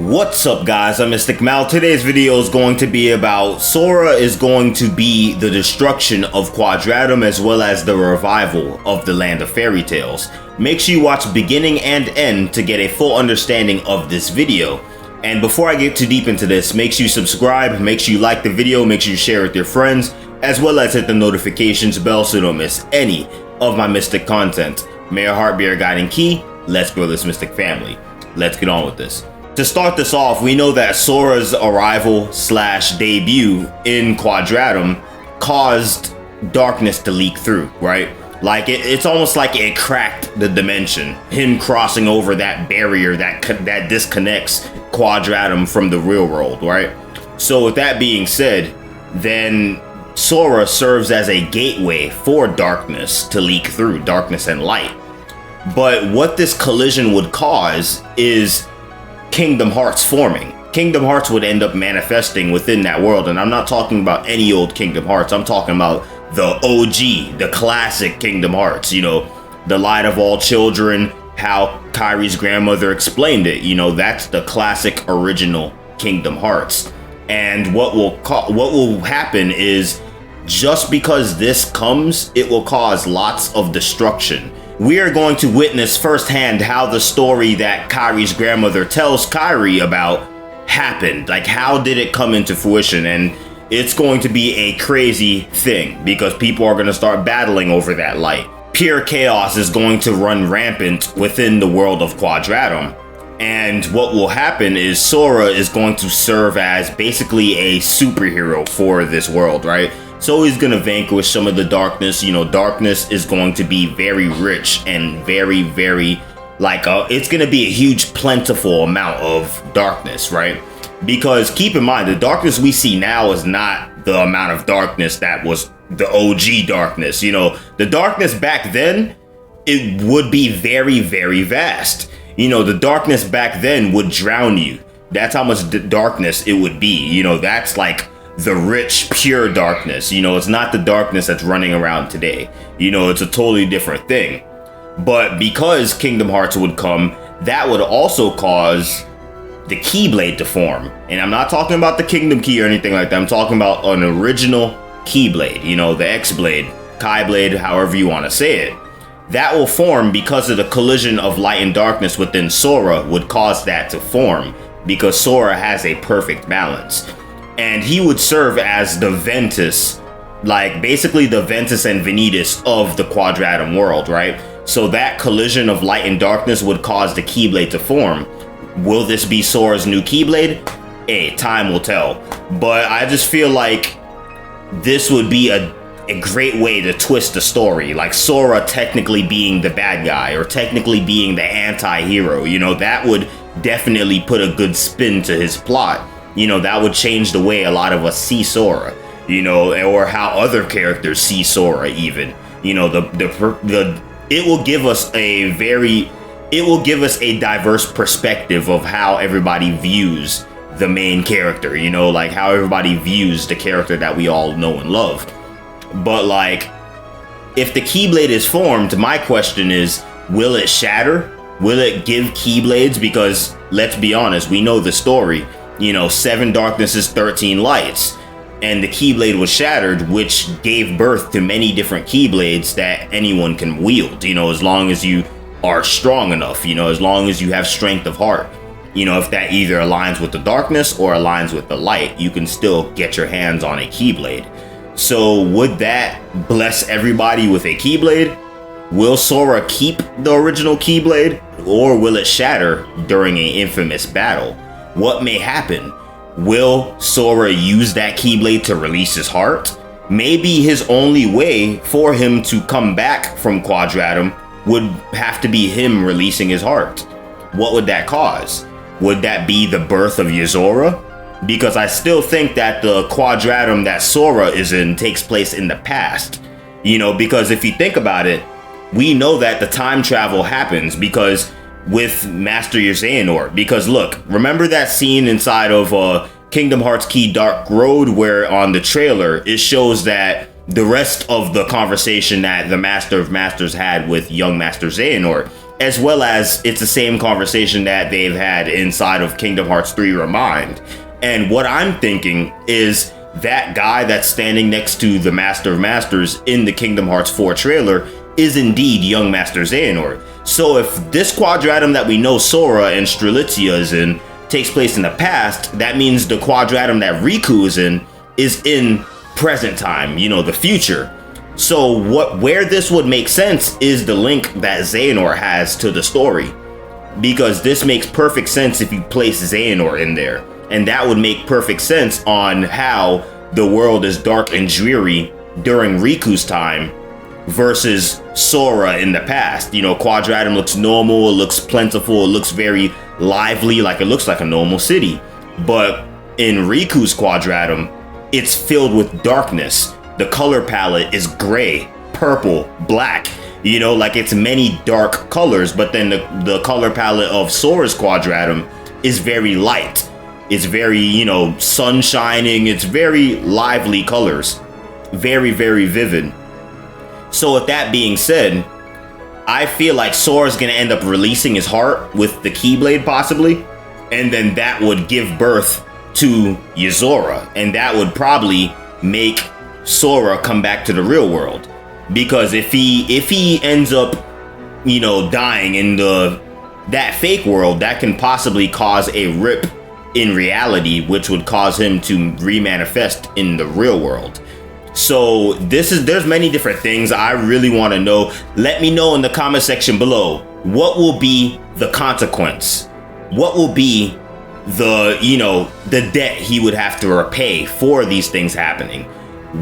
What's up guys, I'm Mystic Mal. Today's video is going to be about Sora is going to be the destruction of Quadratum as well as the revival of the land of fairy tales. Make sure you watch beginning and end to get a full understanding of this video. And before I get too deep into this, make sure you subscribe, make sure you like the video, make sure you share it with your friends, as well as hit the notifications bell so you don't miss any of my Mystic content. May your heart be your guiding key. Let's grow this Mystic family. Let's get on with this. To start this off, we know that Sora's arrival / debut in Quadratum caused darkness to leak through, right? Like it's almost like it cracked the dimension. Him crossing over that barrier that disconnects Quadratum from the real world, right? So with that being said, then Sora serves as a gateway for darkness to leak through, darkness and light. But what this collision would cause is Kingdom Hearts forming. Kingdom Hearts would end up manifesting within that world, and I'm not talking about any old Kingdom Hearts. I'm talking about the OG, the classic Kingdom Hearts, you know, the light of all children, how Kairi's grandmother explained it, you know, that's the classic original Kingdom Hearts. And what will happen is, just because this comes, it will cause lots of destruction. We are going to witness firsthand how the story that Kairi's grandmother tells Kairi about happened. Like, how did it come into fruition? And it's going to be a crazy thing because people are going to start battling over that light. Pure chaos is going to run rampant within the world of Quadratum. And what will happen is Sora is going to serve as basically a superhero for this world, right? So he's going to vanquish some of the darkness. You know, darkness is going to be very rich and very, like, it's going to be a huge, plentiful amount of darkness, right? Because keep in mind, the darkness we see now is not the amount of darkness that was the OG darkness. You know, the darkness back then, it would be very, vast. You know, the darkness back then would drown you. That's how much darkness it would be. You know, that's like the rich, pure darkness. You know, it's not the darkness that's running around today. You know, it's a totally different thing. But because Kingdom Hearts would come, that would also cause the Keyblade to form. And I'm not talking about the Kingdom Key or anything like that. I'm talking about an original Keyblade, you know, the X-Blade, Keyblade, however you want to say it. That will form because of the collision of light and darkness within Sora would cause that to form, because Sora has a perfect balance. And he would serve as the Ventus, like basically the Ventus and Vanitas of the Quadratum world, right? So that collision of light and darkness would cause the Keyblade to form. Will this be Sora's new Keyblade? Hey, time will tell. But I just feel like this would be a great way to twist the story. Like Sora technically being the bad guy or technically being the anti-hero. You know, that would definitely put a good spin to his plot. You know, that would change the way a lot of us see Sora, you know, or how other characters see Sora even. You know, it will give us a diverse perspective of how everybody views the main character, you know, like how everybody views the character that we all know and love. But like, if the Keyblade is formed, my question is, will it shatter? Will it give Keyblades? Because let's be honest, we know the story. You know, 7 darknesses, 13 lights. And the Keyblade was shattered, which gave birth to many different Keyblades that anyone can wield, you know, as long as you are strong enough, you know, as long as you have strength of heart. You know, if that either aligns with the darkness or aligns with the light, you can still get your hands on a Keyblade. So would that bless everybody with a Keyblade? Will Sora keep the original Keyblade, or will it shatter during an infamous battle? What may happen? Will Sora use that Keyblade to release his heart? Maybe his only way for him to come back from Quadratum would have to be him releasing his heart. What would that cause? Would that be the birth of Yozora? Because I still think that the Quadratum that Sora is in takes place in the past. You know, because if you think about it, we know that the time travel happens because with Master Xehanort. Because look, remember that scene inside of Kingdom Hearts Key Dark Road where on the trailer it shows that the rest of the conversation that the Master of Masters had with young Master Xehanort, as well as it's the same conversation that they've had inside of Kingdom Hearts 3 Remind. And what I'm thinking is that guy that's standing next to the Master of Masters in the Kingdom Hearts 4 trailer is indeed young Master Xehanort. So if this Quadratum that we know Sora and Strelitzia is in takes place in the past, that means the Quadratum that Riku is in present time, you know, the future. So where this would make sense is the link that Xehanort has to the story, because this makes perfect sense if you place Xehanort in there, and that would make perfect sense on how the world is dark and dreary during Riku's time versus Sora in the past. You know, Quadratum looks normal, it looks plentiful, it looks very lively, like it looks like a normal city. But in Riku's Quadratum, it's filled with darkness. The color palette is gray, purple, black, you know, like it's many dark colors. But then the color palette of Sora's Quadratum is very light. It's very, you know, sun shining. It's very lively colors, very, very vivid. So with that being said, I feel like Sora's gonna end up releasing his heart with the Keyblade possibly, and then that would give birth to Yozora, and that would probably make Sora come back to the real world. Because if he ends up, you know, dying in that fake world, that can possibly cause a rip in reality, which would cause him to remanifest in the real world. So there's many different things I really want to know. Let me know in the comment section below, what will be the consequence? What will be the debt he would have to repay for these things happening?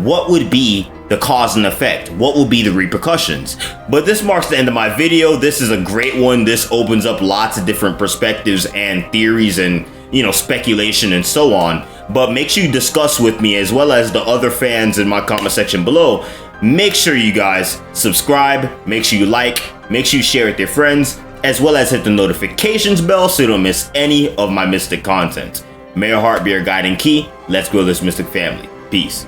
What would be the cause and effect? What will be the repercussions? But this marks the end of my video. This is a great one. This opens up lots of different perspectives and theories and, you know, speculation and so on. But make sure you discuss with me, as well as the other fans in my comment section below. Make sure you guys subscribe, make sure you like, make sure you share with your friends, as well as hit the notifications bell so you don't miss any of my Mystic content. May your heart be your guiding key. Let's grow this Mystic family. Peace.